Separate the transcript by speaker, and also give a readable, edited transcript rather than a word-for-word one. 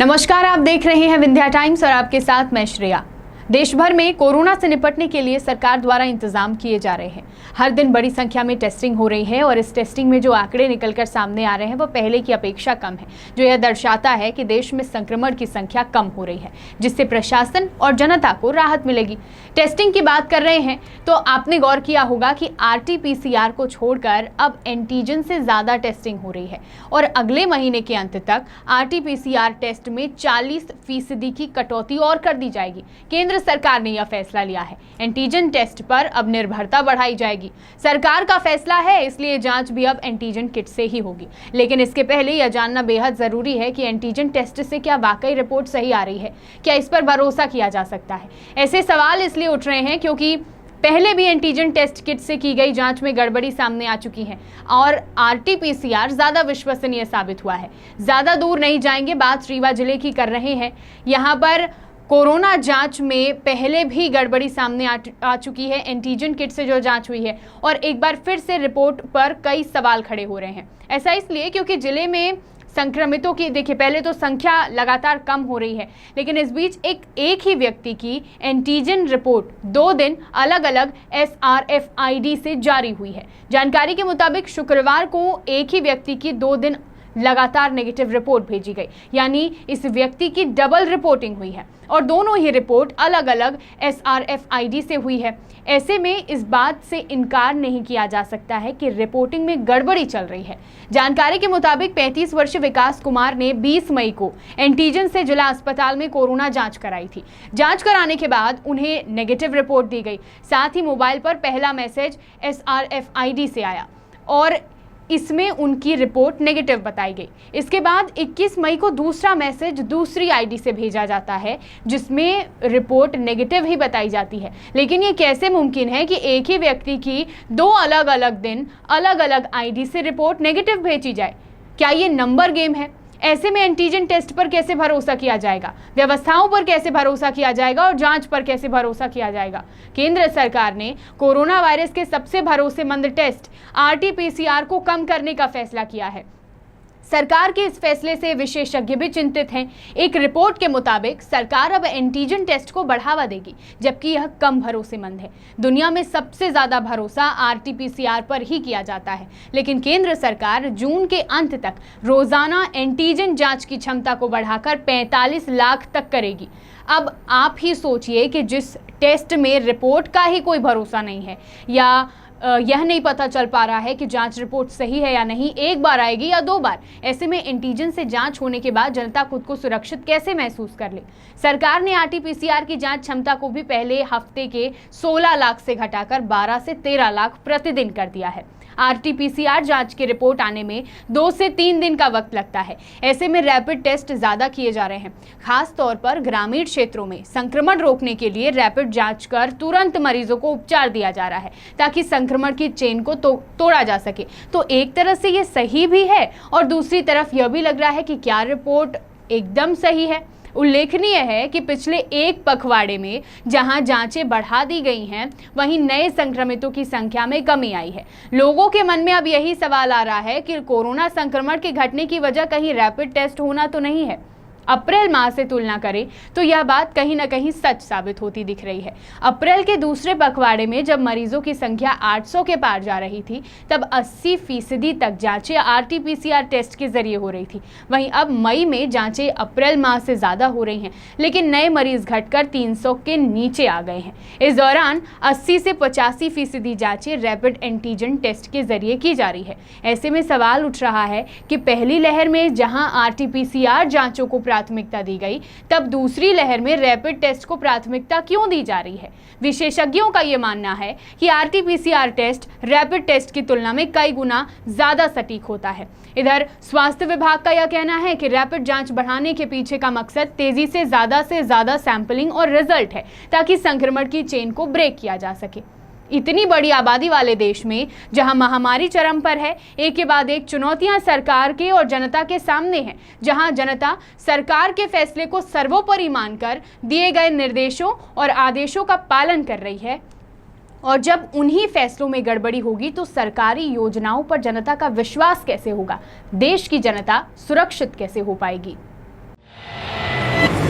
Speaker 1: नमस्कार, आप देख रहे हैं विंध्या टाइम्स और आपके साथ मैं श्रेया। देश भर में कोरोना से निपटने के लिए सरकार द्वारा इंतजाम किए जा रहे हैं। हर दिन बड़ी संख्या में टेस्टिंग हो रही है और इस टेस्टिंग में जो आंकड़े निकलकर सामने आ रहे हैं वो पहले की अपेक्षा कम है, जो यह दर्शाता है कि देश में संक्रमण की संख्या कम हो रही है, जिससे प्रशासन और जनता को राहत मिलेगी। टेस्टिंग की बात कर रहे हैं तो आपने गौर किया होगा कि RT-PCR को छोड़कर अब एंटीजन से ज्यादा टेस्टिंग हो रही है और अगले महीने के अंत तक RT-PCR टेस्ट में 40% की कटौती और कर दी जाएगी। केंद्र सरकार ने यह फैसला लिया है। एंटीजन टेस्ट पर अब निर्भरता बढ़ाई जाएगी। सरकार का फैसला है, इसलिए जांच भी अब एंटीजन किट से ही होगी। लेकिन इसके पहले यह जानना बेहद जरूरी है कि एंटीजन टेस्ट से क्या वाकई रिपोर्ट सही आ रही है, क्या इस पर भरोसा किया जा सकता है। ऐसे सवाल इसलिए उठ रहे हैं क्योंकि पहले भी एंटीजन टेस्ट किट से की गई जांच में गड़बड़ी सामने आ चुकी है और RT-PCR ज्यादा विश्वसनीय साबित हुआ है। ज्यादा दूर नहीं जाएंगे, बात रीवा जिले की कर रहे हैं। यहाँ पर कोरोना जांच में पहले भी गड़बड़ी सामने आ चुकी है एंटीजन किट से जो जांच हुई है और एक बार फिर से रिपोर्ट पर कई सवाल खड़े हो रहे हैं। ऐसा इसलिए क्योंकि जिले में संक्रमितों की देखिए पहले तो संख्या लगातार कम हो रही है, लेकिन इस बीच एक ही व्यक्ति की एंटीजन रिपोर्ट 2 दिन अलग अलग SRFID से जारी हुई है। जानकारी के मुताबिक शुक्रवार को एक ही व्यक्ति की 2 दिन लगातार नेगेटिव रिपोर्ट भेजी गई, यानी इस व्यक्ति की डबल रिपोर्टिंग हुई है और दोनों ही रिपोर्ट अलग अलग SRFID से हुई है। ऐसे में इस बात से इनकार नहीं किया जा सकता है कि रिपोर्टिंग में गड़बड़ी चल रही है। जानकारी के मुताबिक 35 वर्षीय विकास कुमार ने 20 मई को एंटीजन से जिला अस्पताल में कोरोना जांच कराई थी। जांच कराने के बाद उन्हें नेगेटिव रिपोर्ट दी गई। साथ ही मोबाइल पर पहला मैसेज SRFID से आया और इसमें उनकी रिपोर्ट नेगेटिव बताई गई। इसके बाद 21 मई को दूसरा मैसेज दूसरी आईडी से भेजा जाता है जिसमें रिपोर्ट नेगेटिव ही बताई जाती है। लेकिन ये कैसे मुमकिन है कि एक ही व्यक्ति की 2 अलग अलग दिन अलग अलग आईडी से रिपोर्ट नेगेटिव भेजी जाए? क्या ये नंबर गेम है? ऐसे में एंटीजन टेस्ट पर कैसे भरोसा किया जाएगा, व्यवस्थाओं पर कैसे भरोसा किया जाएगा और जांच पर कैसे भरोसा किया जाएगा? केंद्र सरकार ने कोरोना वायरस के सबसे भरोसेमंद टेस्ट RT-PCR को कम करने का फैसला किया है। सरकार के इस फैसले से विशेषज्ञ भी चिंतित हैं। एक रिपोर्ट के मुताबिक सरकार अब एंटीजन टेस्ट को बढ़ावा देगी, जबकि यह कम भरोसेमंद है। दुनिया में सबसे ज्यादा भरोसा RT-PCR पर ही किया जाता है, लेकिन केंद्र सरकार जून के अंत तक रोजाना एंटीजन जांच की क्षमता को बढ़ाकर 45 लाख तक करेगी। अब आप ही सोचिए कि जिस टेस्ट में रिपोर्ट का ही कोई भरोसा नहीं है या यह नहीं पता चल पा रहा है कि जांच रिपोर्ट सही है या नहीं, एक बार आएगी या 2 बार, ऐसे में एंटीजन से जांच होने के बाद जनता खुद को सुरक्षित कैसे महसूस कर ले? सरकार ने RT-PCR की जांच क्षमता को भी पहले हफ्ते के 16 लाख से घटाकर 12 से 13 लाख प्रतिदिन कर दिया है। RT-PCR जांच की रिपोर्ट आने में 2 से 3 दिन का वक्त लगता है। ऐसे में रैपिड टेस्ट ज्यादा किए जा रहे हैं। खास तौर पर ग्रामीण क्षेत्रों में संक्रमण रोकने के लिए रैपिड जांच कर तुरंत मरीजों को उपचार दिया जा रहा है ताकि संक्रमण की चेन को तोड़ा जा सके। तो एक तरह से ये सही भी है और दूसरी तरफ यह भी लग रहा है कि क्या रिपोर्ट एकदम सही है। उल्लेखनीय है कि पिछले एक पखवाड़े में जहां जांचें बढ़ा दी गई हैं, वहीं नए संक्रमितों की संख्या में कमी आई है। लोगों के मन में अब यही सवाल आ रहा है कि कोरोना संक्रमण के घटने की वजह कहीं रैपिड टेस्ट होना तो नहीं है। अप्रैल माह से तुलना करें तो यह बात कहीं ना कहीं सच साबित होती दिख रही है। अप्रैल के दूसरे पखवाड़े में जब मरीजों की संख्या 800 के पार जा रही थी, तब 80% तक जांचें RT-PCR टेस्ट के जरिए हो रही थी। वहीं अब मई में जांचें अप्रैल माह से ज्यादा हो रही हैं, लेकिन नए मरीज घटकर 300 के नीचे आ गए हैं। इस दौरान 80 से 85% जांचें रैपिड एंटीजन टेस्ट के जरिए की जा रही है। ऐसे में सवाल उठ रहा है कि पहली लहर में जहां RT-PCR जांचों को प्राथमिकता दी गई, तब दूसरी लहर में रैपिड टेस्ट को प्राथमिकता क्यों दी जा रही है? विशेषज्ञों का यह मानना है कि RT-PCR टेस्ट रैपिड टेस्ट की तुलना में कई गुना ज्यादा सटीक होता है। इधर स्वास्थ्य विभाग का यह कहना है कि रैपिड जांच बढ़ाने के पीछे का मकसद तेजी से ज्यादा सैंपलिंग और रिजल्ट है, ताकि संक्रमण की चेन को ब्रेक किया जा सके। इतनी बड़ी आबादी वाले देश में जहां महामारी चरम पर है, एक के बाद एक चुनौतियां सरकार के और जनता के सामने हैं, जहां जनता सरकार के फैसले को सर्वोपरि मानकर दिए गए निर्देशों और आदेशों का पालन कर रही है, और जब उन्हीं फैसलों में गड़बड़ी होगी तो सरकारी योजनाओं पर जनता का विश्वास कैसे होगा? देश की जनता सुरक्षित कैसे हो पाएगी? है।